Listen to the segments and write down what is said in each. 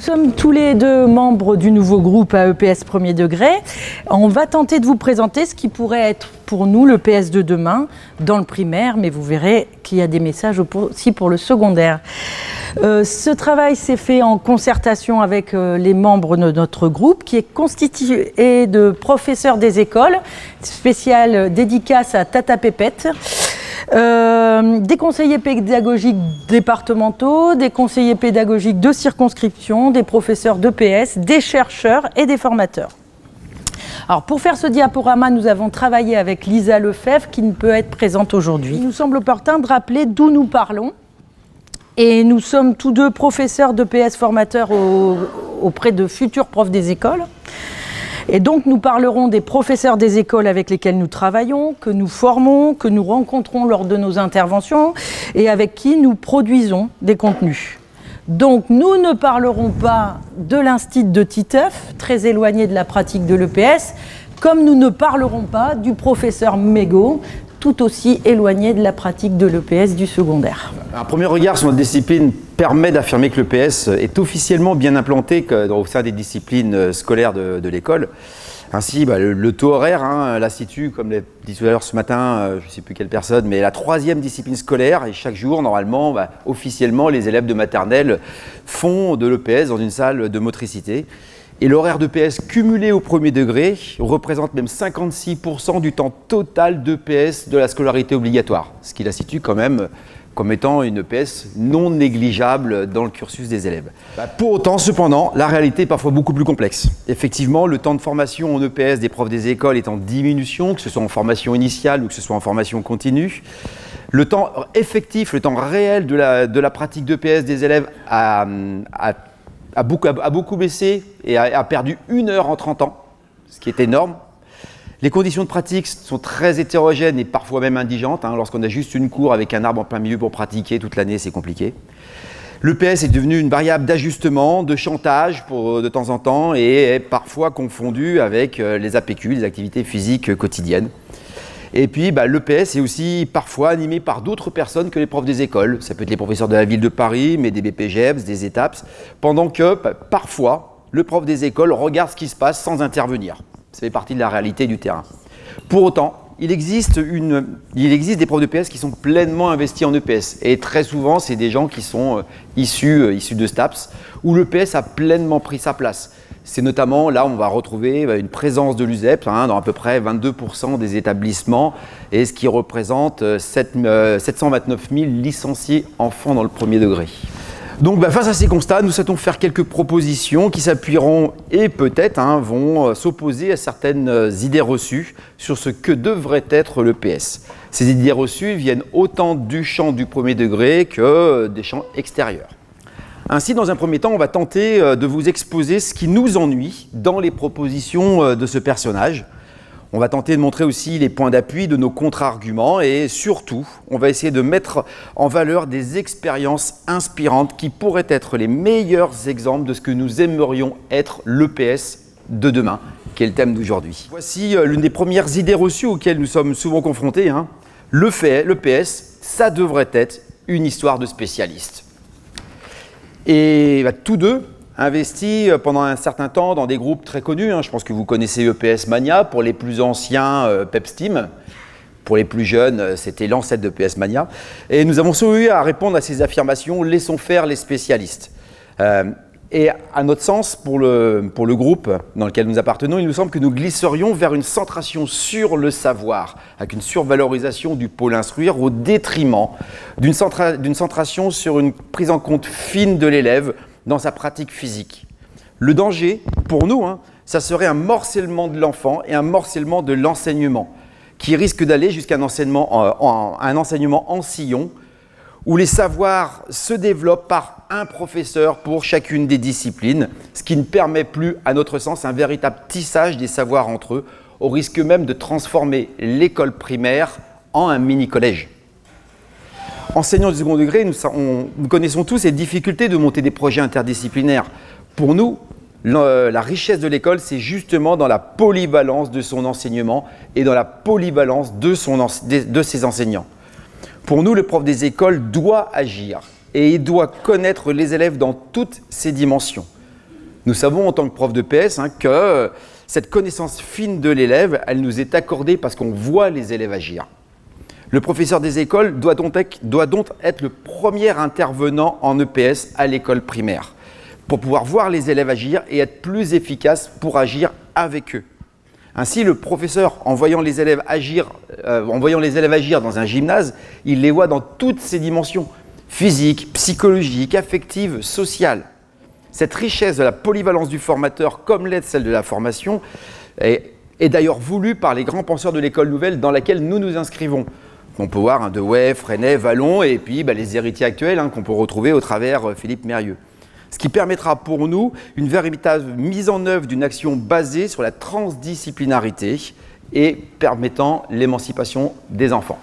sommes tous les deux membres du nouveau groupe AEPS premier degré. On va tenter de vous présenter ce qui pourrait être pour nous le PS de demain dans le primaire, mais vous verrez qu'il y a des messages aussi pour le secondaire. Ce travail s'est fait en concertation avec les membres de notre groupe qui est constitué de professeurs des écoles, spécial dédicace à Tata Pépette, des conseillers pédagogiques départementaux, des conseillers pédagogiques de circonscription, des professeurs d'EPS, des chercheurs et des formateurs. Alors pour faire ce diaporama, nous avons travaillé avec Lisa Lefebvre qui ne peut être présente aujourd'hui. Il nous semble opportun de rappeler d'où nous parlons. Et nous sommes tous deux professeurs d'EPS formateurs auprès de futurs profs des écoles. Et donc nous parlerons des professeurs des écoles avec lesquels nous travaillons, que nous formons, que nous rencontrons lors de nos interventions et avec qui nous produisons des contenus. Donc nous ne parlerons pas de l'Institut de Titeuf, très éloigné de la pratique de l'EPS, comme nous ne parlerons pas du professeur Mégot, tout aussi éloigné de la pratique de l'EPS du secondaire. Un premier regard sur notre discipline permet d'affirmer que l'EPS est officiellement bien implanté au sein des disciplines scolaires de l'école. Ainsi, le taux horaire la situe, comme l'a dit tout à l'heure ce matin, je ne sais plus quelle personne, mais la 3e discipline scolaire. Et chaque jour, normalement, officiellement, les élèves de maternelle font de l'EPS dans une salle de motricité. Et l'horaire d'EPS cumulé au premier degré représente même 56% du temps total d'EPS de la scolarité obligatoire, ce qui la situe quand même comme étant une EPS non négligeable dans le cursus des élèves. Pour autant, cependant, la réalité est parfois beaucoup plus complexe. Effectivement, le temps de formation en EPS des profs des écoles est en diminution, que ce soit en formation initiale ou que ce soit en formation continue. Le temps effectif, le temps réel de la pratique d'EPS des élèves a beaucoup baissé et a perdu 1 heure en 30 ans, ce qui est énorme. Les conditions de pratique sont très hétérogènes et parfois même indigentes. Lorsqu'on a juste une cour avec un arbre en plein milieu pour pratiquer toute l'année, c'est compliqué. L'EPS est devenu une variable d'ajustement, de chantage de temps en temps et est parfois confondu avec les APQ, les activités physiques quotidiennes. Et puis l'EPS est aussi parfois animé par d'autres personnes que les profs des écoles. Ça peut être les professeurs de la ville de Paris, mais des BPGEPS, des ETAPS, pendant que parfois le prof des écoles regarde ce qui se passe sans intervenir. Ça fait partie de la réalité du terrain. Pour autant, il existe des profs d'EPS qui sont pleinement investis en EPS. Et très souvent, c'est des gens qui sont issus de STAPS, où l'EPS a pleinement pris sa place. C'est notamment là où on va retrouver une présence de l'USEP dans à peu près 22% des établissements, et ce qui représente 729 000 licenciés enfants dans le premier degré. Donc face à ces constats, nous souhaitons faire quelques propositions qui s'appuieront et peut-être vont s'opposer à certaines idées reçues sur ce que devrait être l'EPS. Ces idées reçues viennent autant du champ du premier degré que des champs extérieurs. Ainsi, dans un premier temps, on va tenter de vous exposer ce qui nous ennuie dans les propositions de ce personnage. On va tenter de montrer aussi les points d'appui de nos contre-arguments et surtout, on va essayer de mettre en valeur des expériences inspirantes qui pourraient être les meilleurs exemples de ce que nous aimerions être l'EPS de demain, qui est le thème d'aujourd'hui. Voici l'une des premières idées reçues auxquelles nous sommes souvent confrontés. L'EPS, ça devrait être une histoire de spécialiste. Et tous deux investi pendant un certain temps dans des groupes très connus. Je pense que vous connaissez EPS Mania, pour les plus anciens PepsTeam, pour les plus jeunes c'était l'ancêtre de EPS Mania. Et nous avons eu à répondre à ces affirmations, laissons faire les spécialistes. Et à notre sens, pour le groupe dans lequel nous appartenons, il nous semble que nous glisserions vers une centration sur le savoir, avec une survalorisation du pôle instruire au détriment d'une centration sur une prise en compte fine de l'élève dans sa pratique physique. Le danger, pour nous, ça serait un morcellement de l'enfant et un morcellement de l'enseignement, qui risque d'aller jusqu'à un enseignement en sillon, où les savoirs se développent par un professeur pour chacune des disciplines, ce qui ne permet plus, à notre sens, un véritable tissage des savoirs entre eux, au risque même de transformer l'école primaire en un mini-collège. Enseignants du second degré, nous connaissons tous les difficultés de monter des projets interdisciplinaires. Pour nous, la richesse de l'école, c'est justement dans la polyvalence de son enseignement et dans la polyvalence de ses enseignants. Pour nous, le prof des écoles doit agir et il doit connaître les élèves dans toutes ses dimensions. Nous savons en tant que prof de PS que cette connaissance fine de l'élève, elle nous est accordée parce qu'on voit les élèves agir. Le professeur des écoles doit donc être le premier intervenant en EPS à l'école primaire pour pouvoir voir les élèves agir et être plus efficace pour agir avec eux. Ainsi, le professeur, en voyant les élèves agir dans un gymnase, il les voit dans toutes ses dimensions, physiques, psychologiques, affectives, sociales. Cette richesse de la polyvalence du formateur, comme l'est celle de la formation, est d'ailleurs voulue par les grands penseurs de l'école nouvelle dans laquelle nous nous inscrivons. On peut voir De Way, Freinet, Vallon et puis les héritiers actuels qu'on peut retrouver au travers Philippe Mérieux. Ce qui permettra pour nous une véritable mise en œuvre d'une action basée sur la transdisciplinarité et permettant l'émancipation des enfants.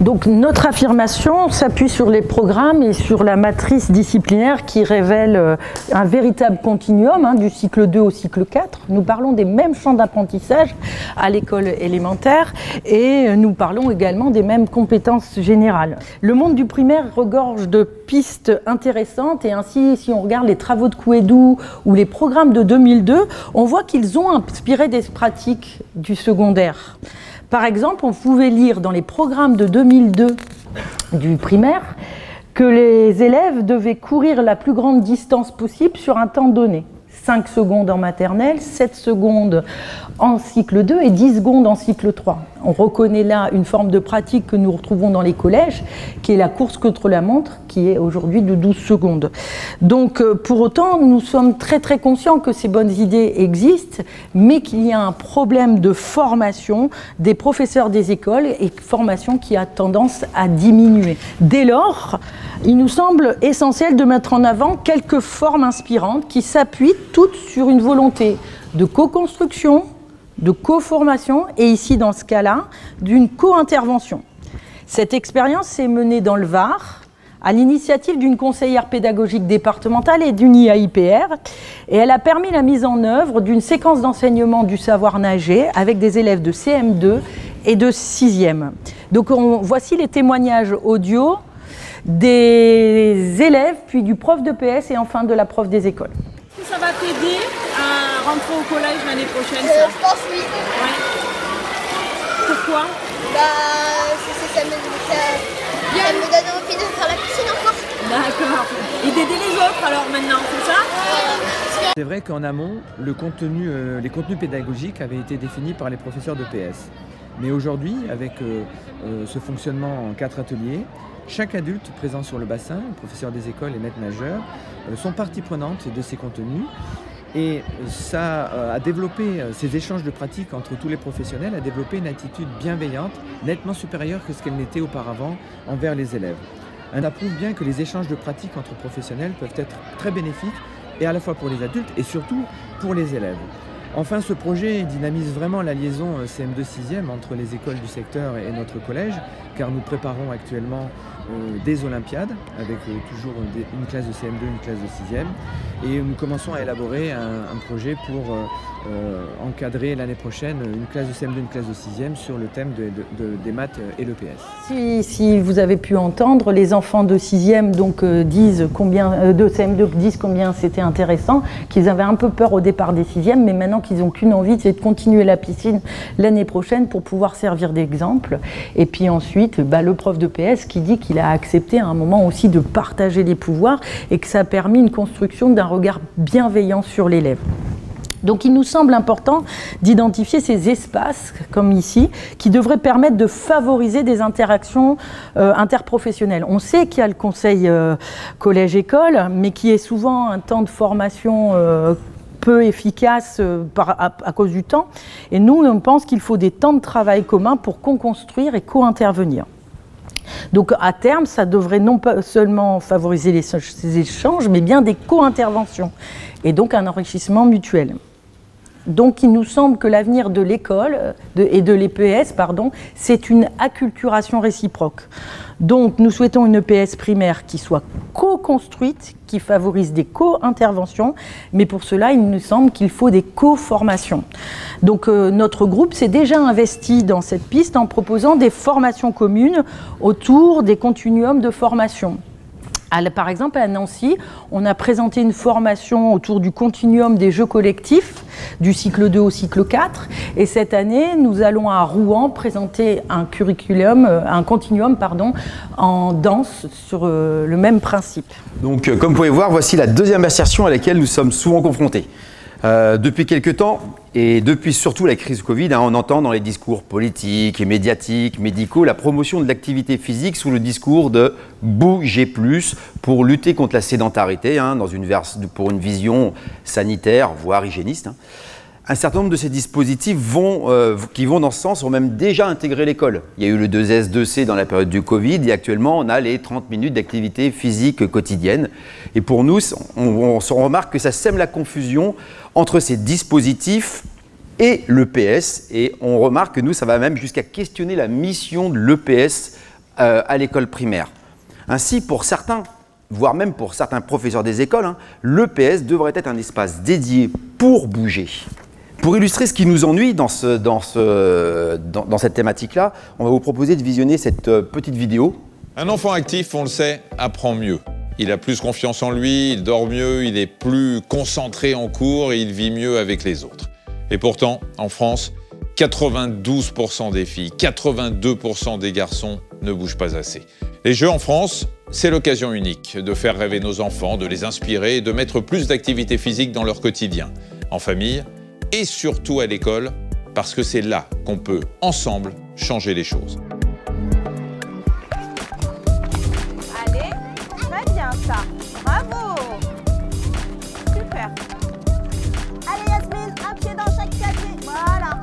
Donc notre affirmation s'appuie sur les programmes et sur la matrice disciplinaire qui révèle un véritable continuum du cycle 2 au cycle 4. Nous parlons des mêmes champs d'apprentissage à l'école élémentaire et nous parlons également des mêmes compétences générales. Le monde du primaire regorge de pistes intéressantes et ainsi, si on regarde les travaux de Couédou ou les programmes de 2002, on voit qu'ils ont inspiré des pratiques du secondaire. Par exemple, on pouvait lire dans les programmes de 2002 du primaire que les élèves devaient courir la plus grande distance possible sur un temps donné. 5 secondes en maternelle, 7 secondes en cycle 2 et 10 secondes en cycle 3. On reconnaît là une forme de pratique que nous retrouvons dans les collèges, qui est la course contre la montre, qui est aujourd'hui de 12 secondes. Donc pour autant, nous sommes très très conscients que ces bonnes idées existent, mais qu'il y a un problème de formation des professeurs des écoles et formation qui a tendance à diminuer. Dès lors, il nous semble essentiel de mettre en avant quelques formes inspirantes qui s'appuient toutes sur une volonté de co-construction, de co-formation et ici dans ce cas-là, d'une co-intervention. Cette expérience s'est menée dans le Var à l'initiative d'une conseillère pédagogique départementale et d'une IAIPR et elle a permis la mise en œuvre d'une séquence d'enseignement du savoir nager avec des élèves de CM2 et de 6e. Donc voici les témoignages audio des élèves, puis du prof de PS et enfin de la prof des écoles. Est-ce que ça va t'aider à rentrer au collège l'année prochaine ça Je pense oui. Ouais. Pourquoi? Ça me donne envie de faire la piscine encore. D'accord. Et d'aider les autres alors maintenant, c'est ça? C'est vrai qu'en amont, les contenus pédagogiques avaient été définis par les professeurs de PS. Mais aujourd'hui, avec ce fonctionnement en 4 ateliers, chaque adulte présent sur le bassin, professeur des écoles et maîtres nageurs, sont partie prenante de ces contenus. Et ça a développé, ces échanges de pratiques entre tous les professionnels, a développé une attitude bienveillante, nettement supérieure que ce qu'elle n'était auparavant envers les élèves. Ça prouve bien que les échanges de pratiques entre professionnels peuvent être très bénéfiques, et à la fois pour les adultes et surtout pour les élèves. Enfin, ce projet dynamise vraiment la liaison CM2-6e entre les écoles du secteur et notre collège, car nous préparons actuellement des Olympiades, avec toujours une classe de CM2, une classe de 6e, et nous commençons à élaborer un projet pour encadrer l'année prochaine une classe de CM2, une classe de 6e sur le thème des maths et l'EPS. Si vous avez pu entendre, les enfants de 6e donc, disent combien, de CM2 disent combien c'était intéressant, qu'ils avaient un peu peur au départ des 6e, mais maintenant qu'ils n'ont qu'une envie, c'est de continuer la piscine l'année prochaine pour pouvoir servir d'exemple. Et puis ensuite, le prof de PS qui dit qu'il a accepté à un moment aussi de partager les pouvoirs et que ça a permis une construction d'un regard bienveillant sur l'élève. Donc il nous semble important d'identifier ces espaces, comme ici, qui devraient permettre de favoriser des interactions interprofessionnelles. On sait qu'il y a le conseil collège-école, mais qui est souvent un temps de formation peu efficace à cause du temps. Et nous, on pense qu'il faut des temps de travail communs pour co-construire et co-intervenir. Donc à terme, ça devrait non pas seulement favoriser ces échanges, mais bien des co-interventions et donc un enrichissement mutuel. Donc il nous semble que l'avenir de l'école et de l'EPS, c'est une acculturation réciproque. Donc nous souhaitons une EPS primaire qui soit co-construite, qui favorise des co-interventions, mais pour cela il nous semble qu'il faut des co-formations. Donc notre groupe s'est déjà investi dans cette piste en proposant des formations communes autour des continuums de formation. Par exemple, à Nancy, on a présenté une formation autour du continuum des jeux collectifs, du cycle 2 au cycle 4. Et cette année, nous allons à Rouen présenter un continuum en danse sur le même principe. Donc, comme vous pouvez voir, voici la deuxième assertion à laquelle nous sommes souvent confrontés. Depuis quelques temps, et depuis surtout la crise Covid, on entend dans les discours politiques et médiatiques, médicaux, la promotion de l'activité physique sous le discours de « bouger plus » pour lutter contre la sédentarité, pour une vision sanitaire, voire hygiéniste. Un certain nombre de ces dispositifs qui vont dans ce sens ont même déjà intégré l'école. Il y a eu le 2S, 2C dans la période du Covid et actuellement on a les 30 minutes d'activité physique quotidienne. Et pour nous, on remarque que ça sème la confusion entre ces dispositifs et l'EPS. Et on remarque que nous, ça va même jusqu'à questionner la mission de l'EPS à l'école primaire. Ainsi, pour certains, voire même pour certains professeurs des écoles, l'EPS devrait être un espace dédié pour bouger. Pour illustrer ce qui nous ennuie dans cette thématique-là, on va vous proposer de visionner cette petite vidéo. Un enfant actif, on le sait, apprend mieux. Il a plus confiance en lui, il dort mieux, il est plus concentré en cours et il vit mieux avec les autres. Et pourtant, en France, 92% des filles, 82% des garçons ne bougent pas assez. Les Jeux en France, c'est l'occasion unique de faire rêver nos enfants, de les inspirer et de mettre plus d'activité physique dans leur quotidien, en famille, et surtout à l'école, parce que c'est là qu'on peut, ensemble, changer les choses. Allez, très bien ça. Bravo. Super. Allez Yasmine, un pied dans chaque casier. Voilà.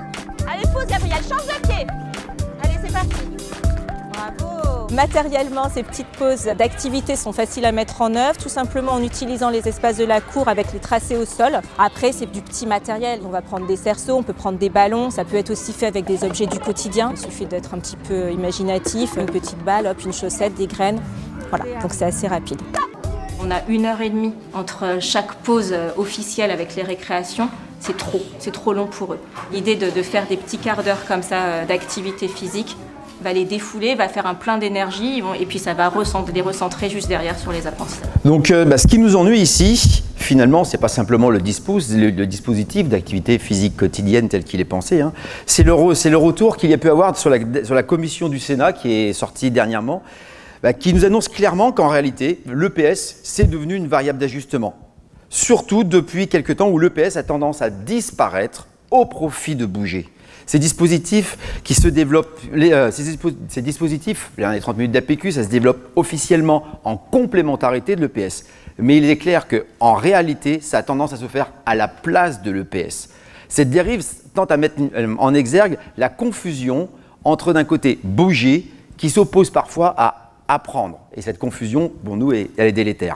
Allez, pousse Gabriel, change de pied. Allez, c'est parti. Bravo. Matériellement, ces petites pauses d'activité sont faciles à mettre en œuvre, tout simplement en utilisant les espaces de la cour avec les tracés au sol. Après, c'est du petit matériel. On va prendre des cerceaux, on peut prendre des ballons. Ça peut être aussi fait avec des objets du quotidien. Il suffit d'être un petit peu imaginatif. Une petite balle, hop, une chaussette, des graines. Voilà, donc c'est assez rapide. On a 1h30 entre chaque pause officielle avec les récréations. C'est trop long pour eux. L'idée de faire des petits quarts d'heure comme ça d'activité physique va les défouler, va faire un plein d'énergie et puis ça va les recentrer juste derrière sur les apprentissages. Donc ce qui nous ennuie ici, finalement, c'est pas simplement le dispositif d'activité physique quotidienne tel qu'il est pensé, c'est le retour qu'il y a pu avoir sur la commission du Sénat qui est sortie dernièrement, qui nous annonce clairement qu'en réalité, l'EPS, c'est devenu une variable d'ajustement. Surtout depuis quelque temps où l'EPS a tendance à disparaître au profit de bouger. Ces dispositifs qui se développent, ces dispositifs, les 30 minutes d'APQ, ça se développe officiellement en complémentarité de l'EPS. Mais il est clair qu'en réalité, ça a tendance à se faire à la place de l'EPS. Cette dérive tente à mettre en exergue la confusion entre d'un côté bouger, qui s'oppose parfois à apprendre. Et cette confusion, pour nous, elle est délétère.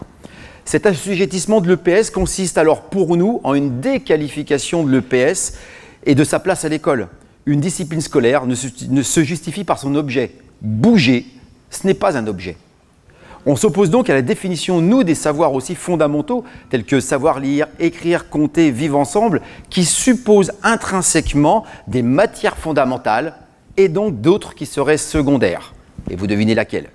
Cet assujettissement de l'EPS consiste alors pour nous en une déqualification de l'EPS et de sa place à l'école. Une discipline scolaire ne se justifie par son objet. Bouger, ce n'est pas un objet. On s'oppose donc à la définition, nous, des savoirs aussi fondamentaux, tels que savoir lire, écrire, compter, vivre ensemble, qui supposent intrinsèquement des matières fondamentales et donc d'autres qui seraient secondaires. Et vous devinez laquelle?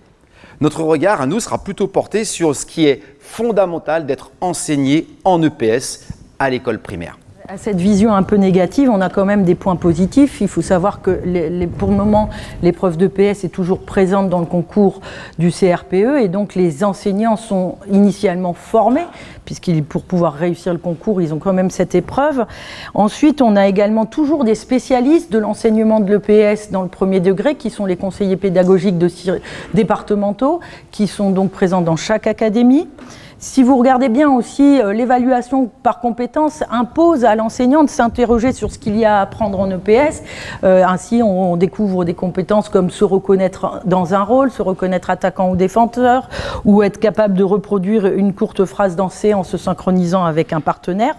Notre regard, à nous, sera plutôt porté sur ce qui est fondamental d'être enseigné en EPS à l'école primaire. À cette vision un peu négative, on a quand même des points positifs. Il faut savoir que pour le moment, l'épreuve d'EPS est toujours présente dans le concours du CRPE et donc les enseignants sont initialement formés, pour pouvoir réussir le concours, ils ont quand même cette épreuve. Ensuite, on a également toujours des spécialistes de l'enseignement de l'EPS dans le premier degré, qui sont les conseillers pédagogiques départementaux, qui sont donc présents dans chaque académie. Si vous regardez bien aussi, l'évaluation par compétences impose à l'enseignant de s'interroger sur ce qu'il y a à apprendre en EPS. Ainsi, on découvre des compétences comme se reconnaître dans un rôle, se reconnaître attaquant ou défenseur, ou être capable de reproduire une courte phrase dansée en se synchronisant avec un partenaire.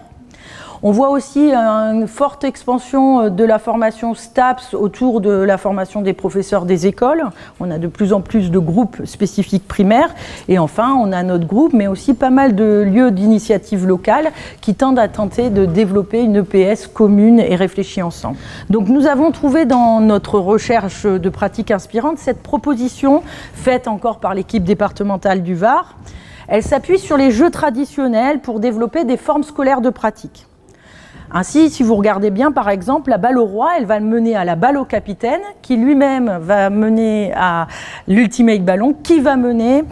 On voit aussi une forte expansion de la formation STAPS autour de la formation des professeurs des écoles. On a de plus en plus de groupes spécifiques primaires. Et enfin, on a notre groupe, mais aussi pas mal de lieux d'initiative locale qui tendent à tenter de développer une EPS commune et réfléchie ensemble. Donc nous avons trouvé dans notre recherche de pratiques inspirantes cette proposition faite encore par l'équipe départementale du Var. Elle s'appuie sur les jeux traditionnels pour développer des formes scolaires de pratique. Ainsi, si vous regardez bien, par exemple, la balle au roi, elle va mener à la balle au capitaine, qui lui-même va mener à l'ultimate ballon, qui va mener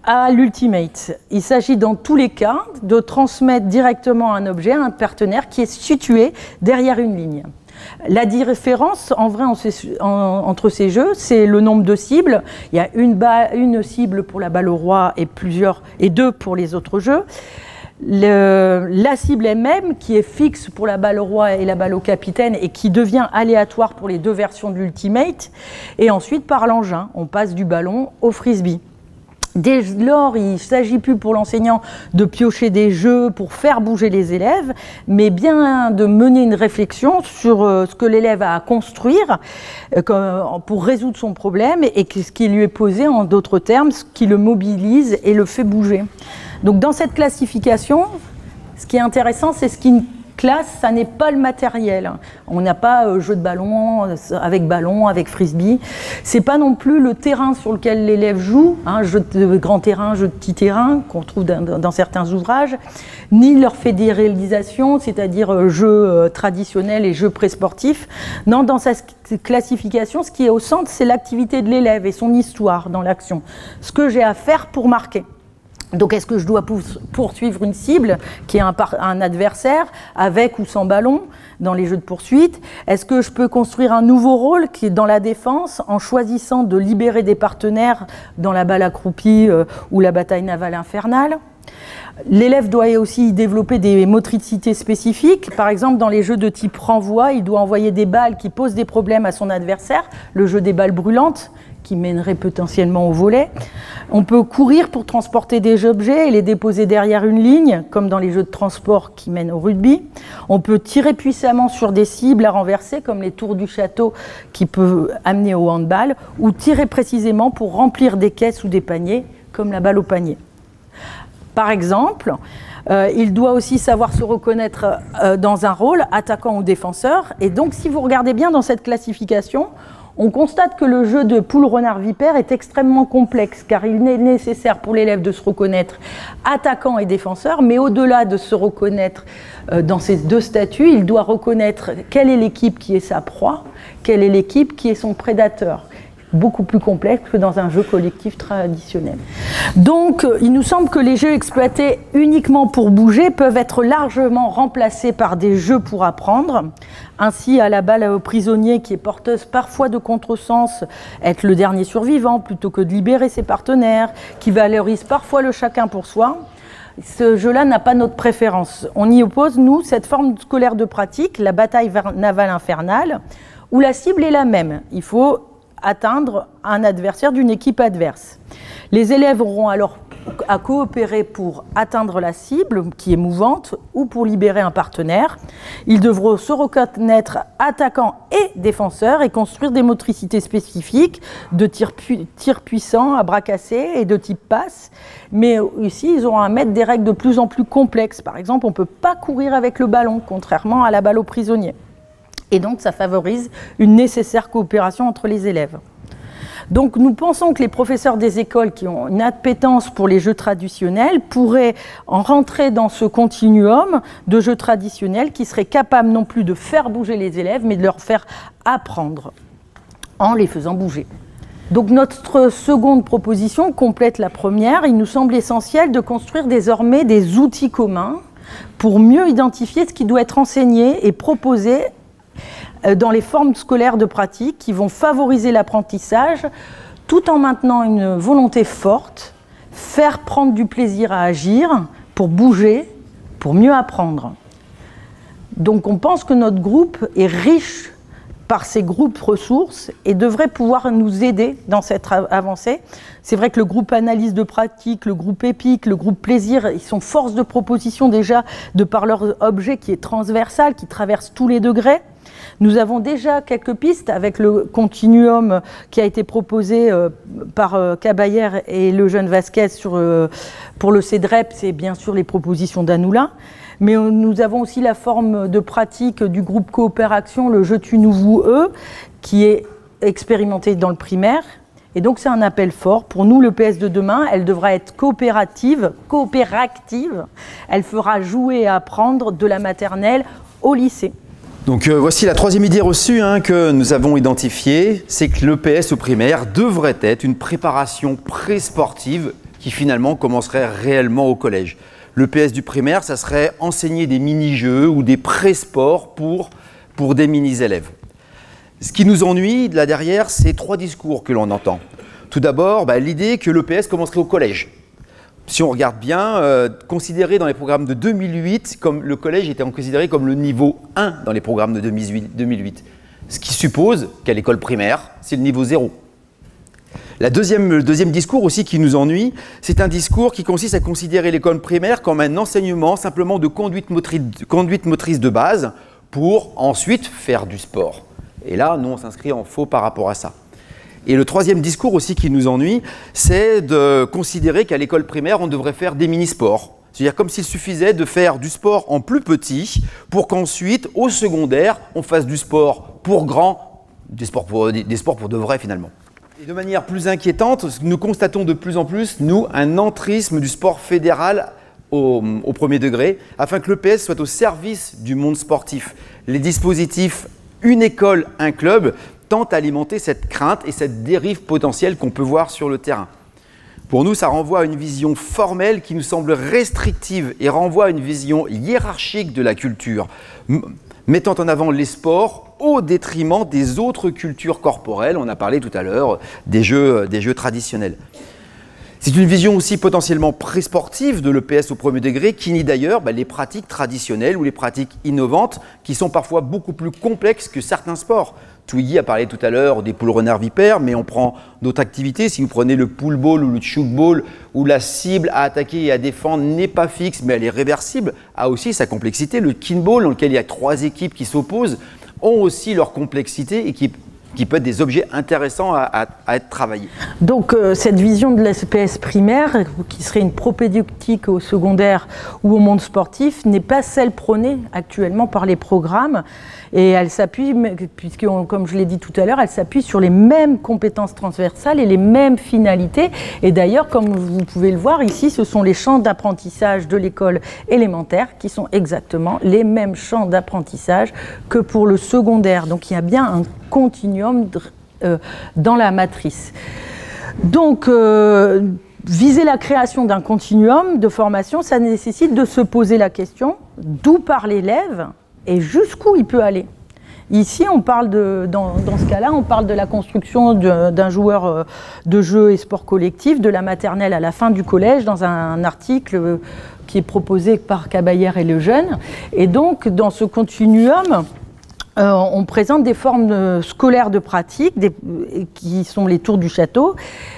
à l'ultimate. Il s'agit dans tous les cas de transmettre directement un objet à un partenaire qui est situé derrière une ligne. La différence, en vrai, entre ces jeux, c'est le nombre de cibles. Il y a une cible pour la balle au roi et deux pour les autres jeux. La cible elle-même, qui est fixe pour la balle au roi et la balle au capitaine et qui devient aléatoire pour les deux versions de l'ultimate. Et ensuite, par l'engin, on passe du ballon au frisbee. Dès lors, il ne s'agit plus pour l'enseignant de piocher des jeux pour faire bouger les élèves, mais bien de mener une réflexion sur ce que l'élève a à construire pour résoudre son problème et ce qui lui est posé, en d'autres termes, ce qui le mobilise et le fait bouger. Donc dans cette classification, ce qui est intéressant, c'est ce qu'une classe, ça n'est pas le matériel. On n'a pas jeu de ballon, avec frisbee. C'est pas non plus le terrain sur lequel l'élève joue, jeu de grand terrain, jeu de petit terrain, qu'on trouve dans certains ouvrages, ni leur fédéralisation, c'est-à-dire jeux traditionnels et jeux pré-sportifs. Non, dans sa classification, ce qui est au centre, c'est l'activité de l'élève et son histoire dans l'action. Ce que j'ai à faire pour marquer. Donc, est-ce que je dois poursuivre une cible qui est un adversaire avec ou sans ballon dans les jeux de poursuite? Est-ce que je peux construire un nouveau rôle qui est dans la défense en choisissant de libérer des partenaires dans la balle accroupie ou la bataille navale infernale? L'élève doit aussi développer des motricités spécifiques. Par exemple, dans les jeux de type renvoi, il doit envoyer des balles qui posent des problèmes à son adversaire, le jeu des balles brûlantes, qui mènerait potentiellement au volet. On peut courir pour transporter des objets et les déposer derrière une ligne, comme dans les jeux de transport qui mènent au rugby. On peut tirer puissamment sur des cibles à renverser, comme les tours du château qui peuvent amener au handball, ou tirer précisément pour remplir des caisses ou des paniers, comme la balle au panier. Par exemple, il doit aussi savoir se reconnaître dans un rôle, attaquant ou défenseur. Et donc, si vous regardez bien dans cette classification, on constate que le jeu de poule-renard-vipère est extrêmement complexe, car il est nécessaire pour l'élève de se reconnaître attaquant et défenseur, mais au-delà de se reconnaître dans ces deux statuts, il doit reconnaître quelle est l'équipe qui est sa proie, quelle est l'équipe qui est son prédateur. Beaucoup plus complexe que dans un jeu collectif traditionnel. Donc, il nous semble que les jeux exploités uniquement pour bouger peuvent être largement remplacés par des jeux pour apprendre. Ainsi, à la balle au prisonnier, qui est porteuse parfois de contresens, être le dernier survivant plutôt que de libérer ses partenaires, qui valorise parfois le chacun pour soi. Ce jeu-là n'a pas notre préférence. On y oppose, nous, cette forme scolaire de pratique, la bataille navale infernale, où la cible est la même. Il faut atteindre un adversaire d'une équipe adverse. Les élèves auront alors à coopérer pour atteindre la cible qui est mouvante ou pour libérer un partenaire. Ils devront se reconnaître attaquants et défenseurs et construire des motricités spécifiques de tir puissant, à bras cassés et de type passe. Mais ici, ils auront à mettre des règles de plus en plus complexes. Par exemple, on ne peut pas courir avec le ballon, contrairement à la balle aux prisonniers. Et donc, ça favorise une nécessaire coopération entre les élèves. Donc, nous pensons que les professeurs des écoles qui ont une appétence pour les jeux traditionnels pourraient en rentrer dans ce continuum de jeux traditionnels qui seraient capables non plus de faire bouger les élèves, mais de leur faire apprendre en les faisant bouger. Donc, notre seconde proposition complète la première. Il nous semble essentiel de construire désormais des outils communs pour mieux identifier ce qui doit être enseigné et proposé dans les formes scolaires de pratique qui vont favoriser l'apprentissage tout en maintenant une volonté forte, faire prendre du plaisir à agir pour bouger, pour mieux apprendre. Donc on pense que notre groupe est riche par ces groupes ressources et devrait pouvoir nous aider dans cette avancée. C'est vrai que le groupe analyse de pratique, le groupe épique, le groupe plaisir, ils sont force de proposition déjà de par leur objet qui est transversal, qui traverse tous les degrés. Nous avons déjà quelques pistes avec le continuum qui a été proposé par Cabayer et le jeune Vasquez pour le CEDREP, c'est bien sûr les propositions d'Anoula. Mais nous avons aussi la forme de pratique du groupe Coopération, le jeu tu nous vous eux, qui est expérimenté dans le primaire Et donc c'est un appel fort. Pour nous, le PS de demain, elle devra être coopérative. Elle fera jouer et apprendre de la maternelle au lycée. Donc voici la troisième idée reçue que nous avons identifiée, c'est que le PS au primaire devrait être une préparation pré-sportive qui finalement commencerait réellement au collège. Le PS du primaire, ça serait enseigner des mini-jeux ou des pré-sports pour des mini-élèves. Ce qui nous ennuie là derrière, c'est 3 discours que l'on entend. Tout d'abord, l'idée que le PS commencerait au collège. Si on regarde bien, considéré dans les programmes de 2008, comme le collège était considéré comme le niveau 1 dans les programmes de 2008. Ce qui suppose qu'à l'école primaire, c'est le niveau 0. Le deuxième discours aussi qui nous ennuie, c'est un discours qui consiste à considérer l'école primaire comme un enseignement simplement de conduite motrice de base pour ensuite faire du sport. Et là, nous, on s'inscrit en faux par rapport à ça. Et le troisième discours aussi qui nous ennuie, c'est de considérer qu'à l'école primaire, on devrait faire des mini-sports. C'est-à-dire comme s'il suffisait de faire du sport en plus petit pour qu'ensuite, au secondaire, on fasse du sport pour grands, des sports pour de vrai finalement. Et de manière plus inquiétante, nous constatons de plus en plus, nous, un entrisme du sport fédéral au premier degré, afin que le PS soit au service du monde sportif. Les dispositifs une école, un club tente à alimenter cette crainte et cette dérive potentielle qu'on peut voir sur le terrain. Pour nous, ça renvoie à une vision formelle qui nous semble restrictive et renvoie à une vision hiérarchique de la culture, mettant en avant les sports au détriment des autres cultures corporelles. On a parlé tout à l'heure des jeux traditionnels. C'est une vision aussi potentiellement pré-sportive de l'EPS au premier degré qui nie d'ailleurs les pratiques traditionnelles ou les pratiques innovantes qui sont parfois beaucoup plus complexes que certains sports. Twiggy a parlé tout à l'heure des poules renards vipères, mais on prend d'autres activités. Si vous prenez le pool ball ou le choke ball, où la cible à attaquer et à défendre n'est pas fixe, mais elle est réversible, a aussi sa complexité. Le kinball, dans lequel il y a 3 équipes qui s'opposent, ont aussi leur complexité et qui peut être des objets intéressants à être travaillés. Donc cette vision de l'EPS primaire, qui serait une propédeutique au secondaire ou au monde sportif, n'est pas celle prônée actuellement par les programmes. Et elle s'appuie, puisque comme je l'ai dit tout à l'heure, elle s'appuie sur les mêmes compétences transversales et les mêmes finalités. Et d'ailleurs, comme vous pouvez le voir ici, ce sont les champs d'apprentissage de l'école élémentaire qui sont exactement les mêmes champs d'apprentissage que pour le secondaire. Donc il y a bien un continuum dans la matrice. Donc viser la création d'un continuum de formation, ça nécessite de se poser la question d'où part l'élève et jusqu'où il peut aller. Ici, on parle dans ce cas-là, on parle de la construction d'un joueur de jeux et sport collectif, de la maternelle à la fin du collège, dans un article qui est proposé par Cabayer et Lejeune. Et donc, dans ce continuum, on présente des formes scolaires de pratique, qui sont les tours du château,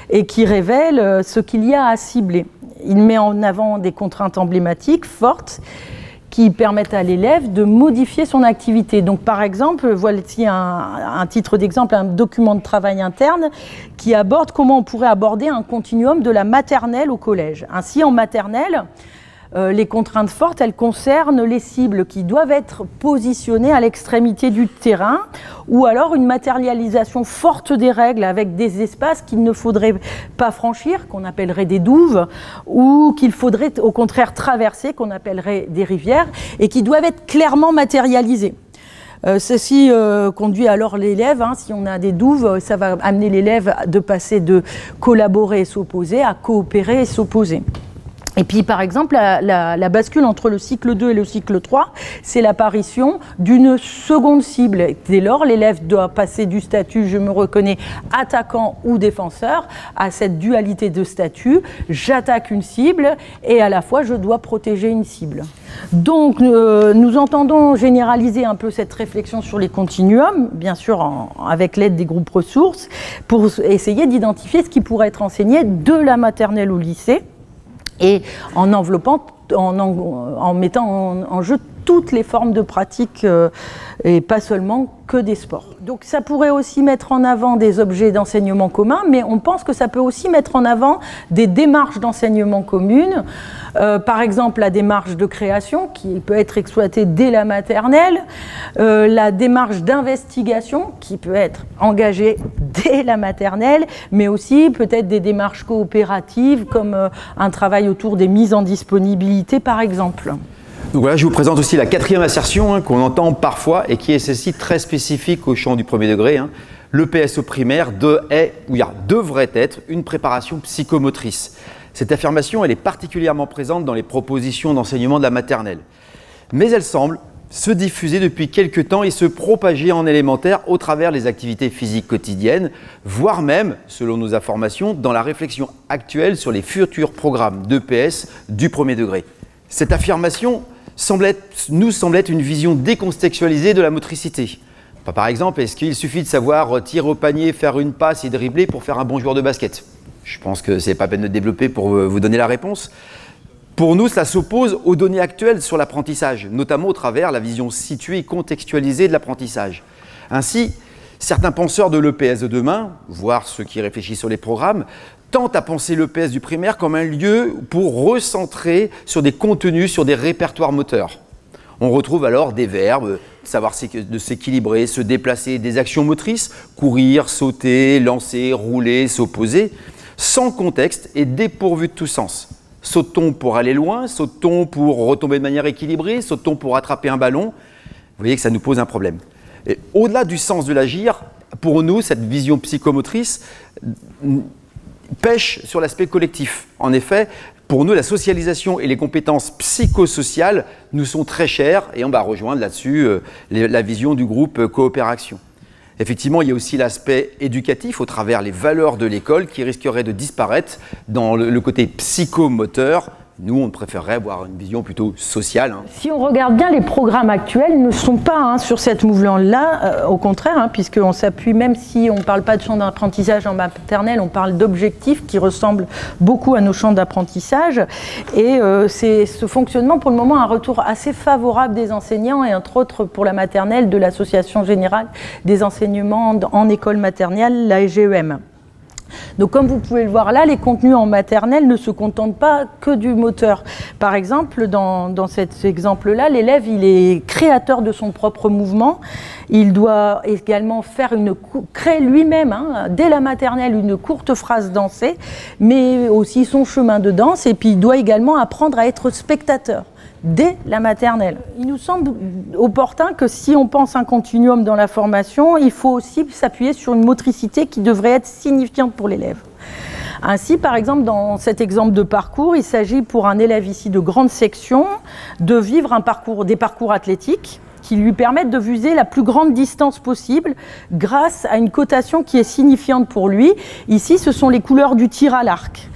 et qui révèlent ce qu'il y a à cibler. Il met en avant des contraintes emblématiques, fortes, qui permettent à l'élève de modifier son activité. Donc par exemple, voici un titre d'exemple, un document de travail interne qui aborde comment on pourrait aborder un continuum de la maternelle au collège. Ainsi, en maternelle, les contraintes fortes, elles concernent les cibles qui doivent être positionnées à l'extrémité du terrain, ou alors une matérialisation forte des règles avec des espaces qu'il ne faudrait pas franchir, qu'on appellerait des douves, ou qu'il faudrait au contraire traverser, qu'on appellerait des rivières, et qui doivent être clairement matérialisés. Ceci conduit alors l'élève, si on a des douves, ça va amener l'élève de passer de collaborer et s'opposer à coopérer et s'opposer. Et puis, par exemple, la bascule entre le cycle 2 et le cycle 3, c'est l'apparition d'une seconde cible. Dès lors, l'élève doit passer du statut « je me reconnais attaquant ou défenseur » à cette dualité de statut « j'attaque une cible et à la fois je dois protéger une cible ». Donc, nous entendons généraliser un peu cette réflexion sur les continuums, bien sûr avec l'aide des groupes ressources, pour essayer d'identifier ce qui pourrait être enseigné de la maternelle au lycée, et en enveloppant, en mettant en jeu toutes les formes de pratique et pas seulement que des sports. Donc ça pourrait aussi mettre en avant des objets d'enseignement commun, mais on pense que ça peut aussi mettre en avant des démarches d'enseignement communes Par exemple, la démarche de création qui peut être exploitée dès la maternelle, la démarche d'investigation qui peut être engagée dès la maternelle, mais aussi peut-être des démarches coopératives comme un travail autour des mises en disponibilité par exemple. Donc voilà, je vous présente aussi la 4e assertion qu'on entend parfois et qui est celle-ci très spécifique au champ du premier degré. Le PS au primaire devrait être une préparation psychomotrice. Cette affirmation, elle est particulièrement présente dans les propositions d'enseignement de la maternelle. Mais elle semble se diffuser depuis quelques temps et se propager en élémentaire au travers des activités physiques quotidiennes, voire même, selon nos informations, dans la réflexion actuelle sur les futurs programmes d'EPS du premier degré. Cette affirmation nous semble être une vision décontextualisée de la motricité. Par exemple, est-ce qu'il suffit de savoir tirer au panier, faire une passe et dribbler pour faire un bon joueur de basket? Je pense que ce n'est pas peine de développer pour vous donner la réponse. Pour nous, cela s'oppose aux données actuelles sur l'apprentissage, notamment au travers la vision située et contextualisée de l'apprentissage. Ainsi, certains penseurs de l'EPS de demain, voire ceux qui réfléchissent sur les programmes, tentent à penser l'EPS du primaire comme un lieu pour recentrer sur des contenus, sur des répertoires moteurs. On retrouve alors des verbes, savoir de s'équilibrer, se déplacer, des actions motrices, courir, sauter, lancer, rouler, s'opposer, sans contexte et dépourvu de tout sens. Saute-t-on pour aller loin? Saute-t-on pour retomber de manière équilibrée? Saute-t-on pour attraper un ballon? Vous voyez que ça nous pose un problème. Et au-delà du sens de l'agir, pour nous, cette vision psychomotrice pêche sur l'aspect collectif. En effet, pour nous, la socialisation et les compétences psychosociales nous sont très chères et on va rejoindre là-dessus la vision du groupe Coopération. Effectivement, il y a aussi l'aspect éducatif au travers les valeurs de l'école qui risqueraient de disparaître dans le côté psychomoteur. Nous, on préférerait avoir une vision plutôt sociale. Si on regarde bien, les programmes actuels ne sont pas sur cette mouvement-là, au contraire, puisqu'on s'appuie, même si on ne parle pas de champ d'apprentissage en maternelle, on parle d'objectifs qui ressemblent beaucoup à nos champs d'apprentissage. Et c'est ce fonctionnement, pour le moment, un retour assez favorable des enseignants et entre autres pour la maternelle de l'Association générale des enseignements en école maternelle, la SGEM. Donc comme vous pouvez le voir là, les contenus en maternelle ne se contentent pas que du moteur. Par exemple, dans cet exemple-là, l'élève il est créateur de son propre mouvement. Il doit également créer lui-même, dès la maternelle, une courte phrase dansée, mais aussi son chemin de danse. Et puis il doit également apprendre à être spectateur dès la maternelle. Il nous semble opportun que si on pense un continuum dans la formation, il faut aussi s'appuyer sur une motricité qui devrait être signifiante pour l'élève. Ainsi, par exemple, dans cet exemple de parcours, il s'agit pour un élève ici de grande section de vivre des parcours athlétiques qui lui permettent de viser la plus grande distance possible grâce à une cotation qui est signifiante pour lui. Ici, ce sont les couleurs du tir à l'arc.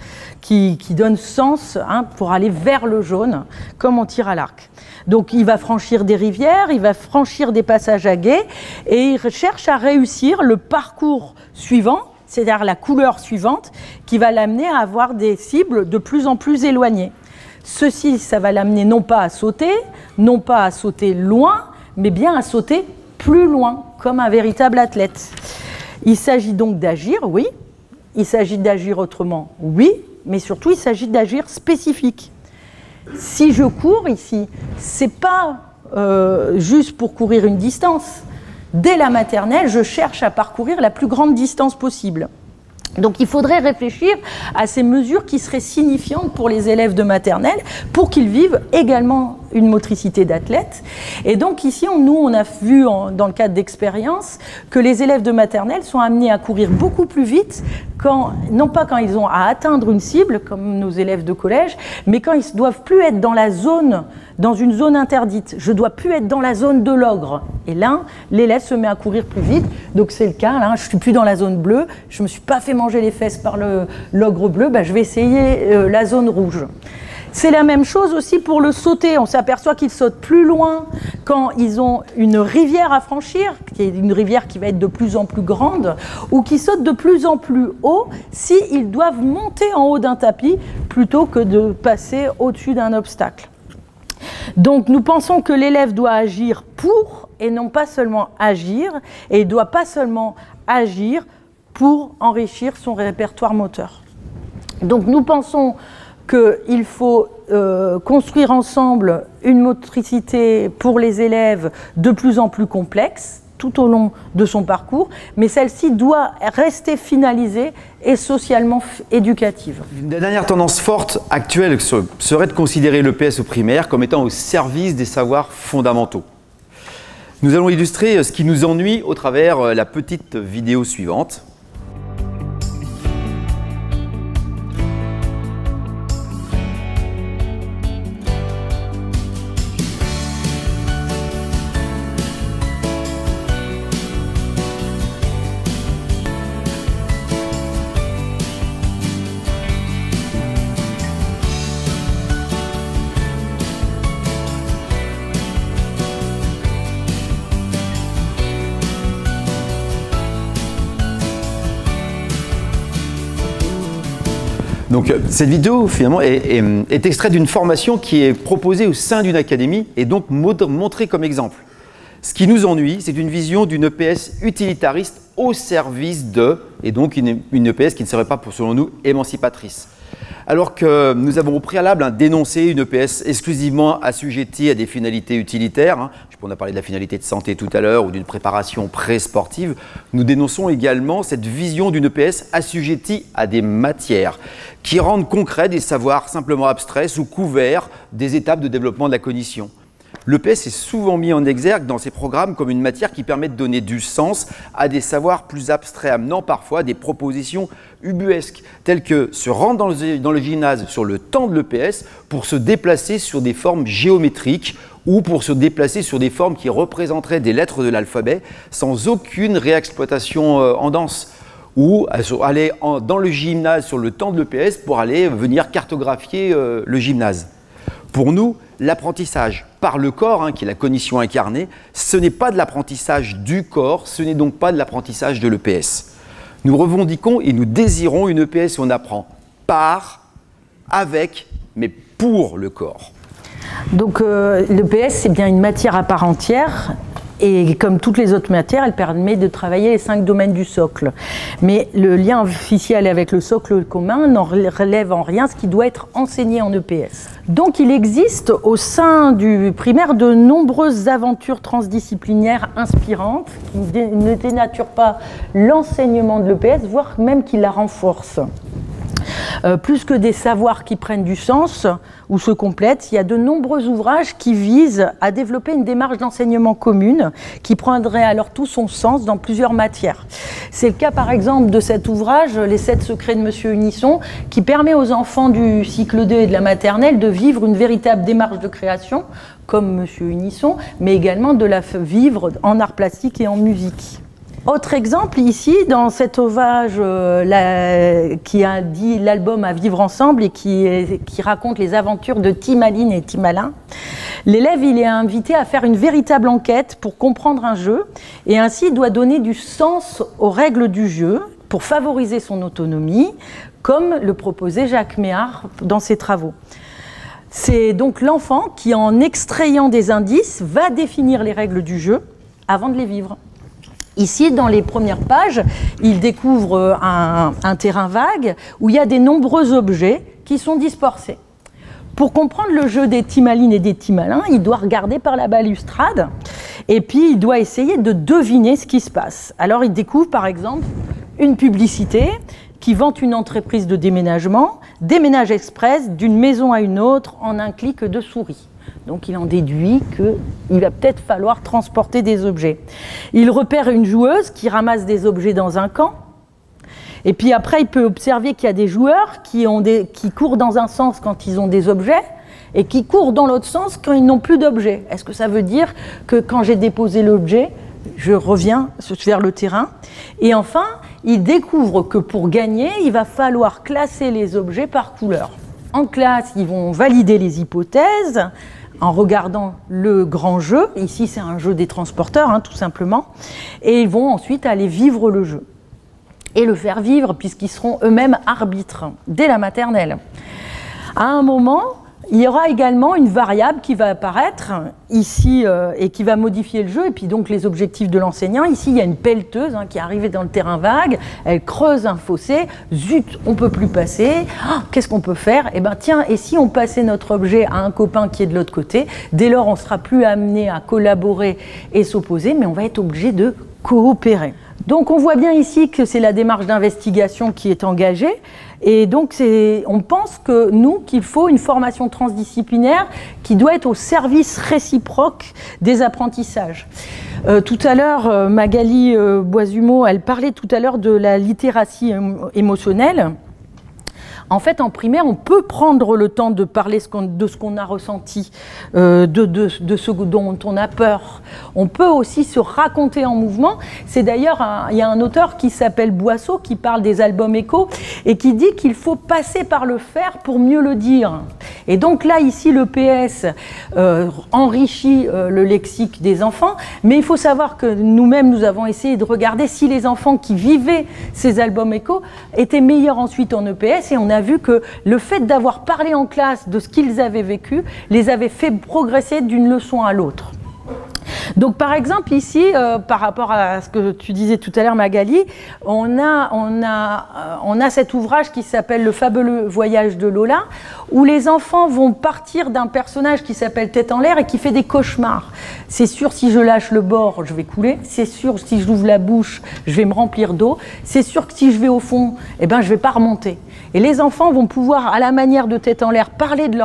Qui donne sens pour aller vers le jaune, comme on tire à l'arc. Donc il va franchir des rivières, il va franchir des passages à gué, et il cherche à réussir le parcours suivant, c'est-à-dire la couleur suivante, qui va l'amener à avoir des cibles de plus en plus éloignées. Ceci, ça va l'amener non pas à sauter loin, mais bien à sauter plus loin, comme un véritable athlète. Il s'agit donc d'agir, oui. Il s'agit d'agir autrement, oui. Mais surtout, il s'agit d'agir spécifique. Si je cours ici, c'est pas juste pour courir une distance. Dès la maternelle, je cherche à parcourir la plus grande distance possible. Donc il faudrait réfléchir à ces mesures qui seraient signifiantes pour les élèves de maternelle pour qu'ils vivent également une motricité d'athlète. Et donc ici, nous, on a vu dans le cadre d'expériences que les élèves de maternelle sont amenés à courir beaucoup plus vite, non pas quand ils ont à atteindre une cible, comme nos élèves de collège, mais quand ils ne doivent plus être dans une zone interdite. Je ne dois plus être dans la zone de l'ogre. Et là, l'élève se met à courir plus vite. Donc c'est le cas, là, je ne suis plus dans la zone bleue, je ne me suis pas fait manger les fesses par l'ogre bleu, je vais essayer la zone rouge. C'est la même chose aussi pour le sauter. On s'aperçoit qu'ils sautent plus loin quand ils ont une rivière à franchir, qui est une rivière qui va être de plus en plus grande, ou qui sautent de plus en plus haut s'ils doivent monter en haut d'un tapis plutôt que de passer au-dessus d'un obstacle. Donc nous pensons que l'élève doit agir pour et non pas seulement agir, et il ne doit pas seulement agir pour enrichir son répertoire moteur. Donc nous pensons qu'il faut construire ensemble une motricité pour les élèves de plus en plus complexe, tout au long de son parcours, mais celle-ci doit rester finalisée et socialement éducative. Une des dernières tendances fortes actuelles serait de considérer l'EPS au primaire comme étant au service des savoirs fondamentaux. Nous allons illustrer ce qui nous ennuie au travers la petite vidéo suivante. Donc cette vidéo finalement est extraite d'une formation qui est proposée au sein d'une académie et donc montrée comme exemple. Ce qui nous ennuie, c'est une vision d'une EPS utilitariste au service de, et donc une EPS qui ne serait pas, selon nous, émancipatrice. Alors que nous avons au préalable dénoncé une EPS exclusivement assujettie à des finalités utilitaires, on a parlé de la finalité de santé tout à l'heure ou d'une préparation pré-sportive, nous dénonçons également cette vision d'une EPS assujettie à des matières qui rendent concrets des savoirs simplement abstraits sous couvert des étapes de développement de la cognition. L'EPS est souvent mis en exergue dans ces programmes comme une matière qui permet de donner du sens à des savoirs plus abstraits, amenant parfois des propositions ubuesques, telles que se rendre dans le gymnase sur le temps de l'EPS pour se déplacer sur des formes géométriques ou pour se déplacer sur des formes qui représenteraient des lettres de l'alphabet sans aucune réexploitation en danse. Ou aller dans le gymnase sur le temps de l'EPS pour aller venir cartographier le gymnase. Pour nous, l'apprentissage par le corps, qui est la cognition incarnée, ce n'est pas de l'apprentissage du corps, ce n'est donc pas de l'apprentissage de l'EPS. Nous revendiquons et nous désirons une EPS où on apprend par, avec, mais pour le corps. Donc l'EPS, c'est bien une matière à part entière. Et comme toutes les autres matières, elle permet de travailler les 5 domaines du socle. Mais le lien officiel avec le socle commun n'en relève en rien ce qui doit être enseigné en EPS. Donc il existe au sein du primaire de nombreuses aventures transdisciplinaires inspirantes qui ne dénaturent pas l'enseignement de l'EPS, voire même qui la renforcent. Plus que des savoirs qui prennent du sens ou se complètent, il y a de nombreux ouvrages qui visent à développer une démarche d'enseignement commune qui prendrait alors tout son sens dans plusieurs matières. C'est le cas par exemple de cet ouvrage, Les 7 secrets de Monsieur Unisson, qui permet aux enfants du cycle 2 et de la maternelle de vivre une véritable démarche de création, comme Monsieur Unisson, mais également de la vivre en art plastique et en musique. Autre exemple, ici, dans cet ouvrage qui a dit l'album à vivre ensemble et qui raconte les aventures de Timaline et Timalin, l'élève il est invité à faire une véritable enquête pour comprendre un jeu et ainsi il doit donner du sens aux règles du jeu pour favoriser son autonomie, comme le proposait Jacques Méhard dans ses travaux. C'est donc l'enfant qui, en extrayant des indices, va définir les règles du jeu avant de les vivre. Ici, dans les premières pages, il découvre un terrain vague où il y a de nombreux objets qui sont dispersés. Pour comprendre le jeu des Timalines et des Timalins, il doit regarder par la balustrade et puis il doit essayer de deviner ce qui se passe. Alors il découvre par exemple une publicité qui vante une entreprise de déménagement, déménage express d'une maison à une autre en un clic de souris. Donc il en déduit qu'il va peut-être falloir transporter des objets. Il repère une joueuse qui ramasse des objets dans un camp. Et puis après, il peut observer qu'il y a des joueurs qui courent dans un sens quand ils ont des objets et qui courent dans l'autre sens quand ils n'ont plus d'objets. Est-ce que ça veut dire que quand j'ai déposé l'objet, je reviens vers le terrain? Et enfin, il découvre que pour gagner, il va falloir classer les objets par couleur. En classe, ils vont valider les hypothèses en regardant le grand jeu. Ici, c'est un jeu des transporteurs, tout simplement. Et ils vont ensuite aller vivre le jeu. Et le faire vivre, puisqu'ils seront eux-mêmes arbitres, dès la maternelle. À un moment, Il y aura également une variable qui va apparaître ici et qui va modifier le jeu, et puis donc les objectifs de l'enseignant. Ici, il y a une pelleteuse qui est arrivée dans le terrain vague, elle creuse un fossé, zut, on ne peut plus passer, qu'est-ce qu'on peut faire? Eh bien tiens, et si on passait notre objet à un copain qui est de l'autre côté? Dès lors, on ne sera plus amené à collaborer et s'opposer, mais on va être obligé de coopérer. Donc on voit bien ici que c'est la démarche d'investigation qui est engagée. Et donc, on pense que qu'il faut une formation transdisciplinaire qui doit être au service réciproque des apprentissages. Tout à l'heure, Magali Boisumeau, elle parlait tout à l'heure de la littératie émotionnelle. En fait, en primaire, on peut prendre le temps de parler de ce qu'on a ressenti, de ce dont on a peur. On peut aussi se raconter en mouvement. C'est d'ailleurs, il y a un auteur qui s'appelle Boisseau, qui parle des albums échos, et qui dit qu'il faut passer par le faire pour mieux le dire. Et donc là, ici, le PS enrichit le lexique des enfants, mais il faut savoir que nous-mêmes, nous avons essayé de regarder si les enfants qui vivaient ces albums échos étaient meilleurs ensuite en EPS, et on a vu que le fait d'avoir parlé en classe de ce qu'ils avaient vécu les avait fait progresser d'une leçon à l'autre. Donc par exemple ici, par rapport à ce que tu disais tout à l'heure Magali, on a cet ouvrage qui s'appelle Le fabuleux voyage de Lola, où les enfants vont partir d'un personnage qui s'appelle Tête en l'air et qui fait des cauchemars. C'est sûr, si je lâche le bord, je vais couler. C'est sûr, si j'ouvre la bouche, je vais me remplir d'eau. C'est sûr que si je vais au fond, eh ben, je ne vais pas remonter. Et les enfants vont pouvoir, à la manière de Tête en l'air, parler de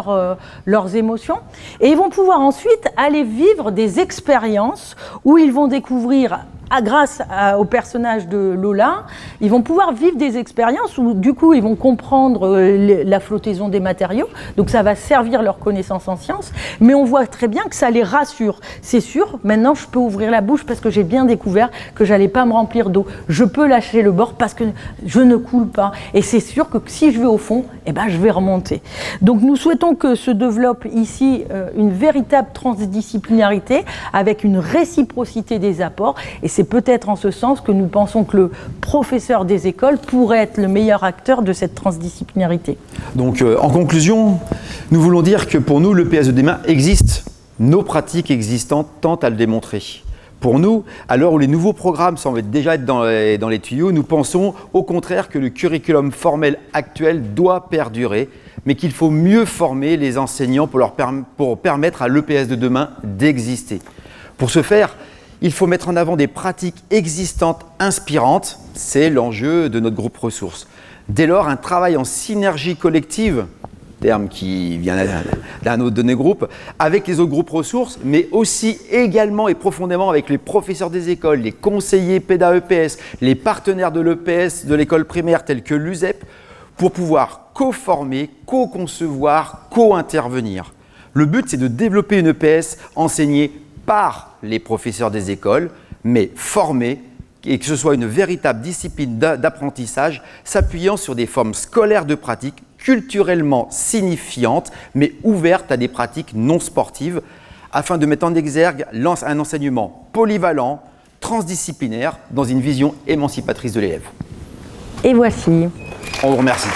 leurs émotions. Et ils vont pouvoir ensuite aller vivre des expériences où ils vont découvrir, grâce au personnage de Lola, ils vont pouvoir vivre des expériences où du coup ils vont comprendre la flottaison des matériaux, donc ça va servir leur connaissance en sciences, mais on voit très bien que ça les rassure. C'est sûr, maintenant je peux ouvrir la bouche parce que j'ai bien découvert que j'allais pas me remplir d'eau. Je peux lâcher le bord parce que je ne coule pas. Et c'est sûr que si je vais au fond, eh ben, je vais remonter. Donc nous souhaitons que se développe ici une véritable transdisciplinarité avec une réciprocité des apports, et c'est peut-être en ce sens que nous pensons que le professeur des écoles pourrait être le meilleur acteur de cette transdisciplinarité. Donc en conclusion, nous voulons dire que pour nous, le PS de demain existe. Nos pratiques existantes tentent à le démontrer. Pour nous, à l'heure où les nouveaux programmes semblent déjà être dans les tuyaux, nous pensons au contraire que le curriculum formel actuel doit perdurer, mais qu'il faut mieux former les enseignants pour permettre à l'EPS de demain d'exister. Pour ce faire, il faut mettre en avant des pratiques existantes inspirantes, c'est l'enjeu de notre groupe ressources. Dès lors, un travail en synergie collective, terme qui vient d'un autre de nos groupes, avec les autres groupes ressources, mais aussi également et profondément avec les professeurs des écoles, les conseillers PEDA-EPS, les partenaires de l'EPS de l'école primaire tels que l'USEP, pour pouvoir co-former, co-concevoir, co-intervenir. Le but, c'est de développer une EPS enseignée par les professeurs des écoles, mais formés, et que ce soit une véritable discipline d'apprentissage s'appuyant sur des formes scolaires de pratique culturellement signifiantes, mais ouvertes à des pratiques non sportives, afin de mettre en exergue un enseignement polyvalent, transdisciplinaire, dans une vision émancipatrice de l'élève. Et voici. On vous remercie.